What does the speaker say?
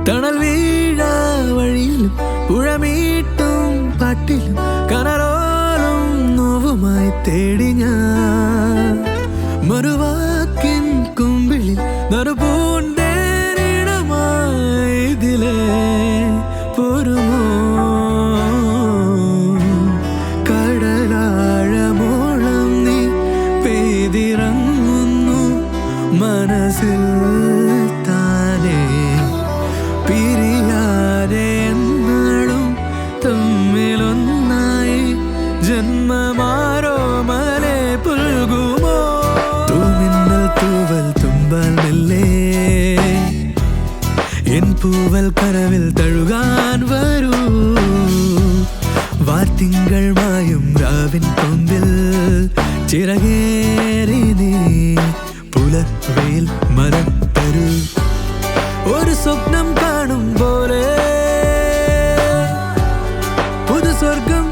തണൽ വീഴാ വഴിയിലും പുഴമീട്ടും പാട്ടിലും കനലോലും നോവുമായി തേടി ഞാൻ മറുവാക്കിൻ കുമ്പിളിൽ നറുപൂണ്ടേരിടമായി ഇതിലേ പോരുമോ കടലാഴമോളം നീ പെയ്തിറങ്ങുന്നു മനസ്സിൽ താനേ പിരിയാതെ എന്നാളും തമ്മിലൊന്നായി ജന്മമാരോ മലെ പുൽകുമോ തൂമിന്നൽ തൂവൽ തുമ്പാൽ മെല്ലെ എൻ പൂവൽ കനവിൽ തഴുകാൻ വരൂ വാർത്തിങ്കൾ മായും രാവിൻ കൊമ്പിൽ ചിറകേറി നീ പുലർവേൽ മരം തരൂ ഒരു സ്വപ്നം കാണും പോലെ പുതു സ്വർഗം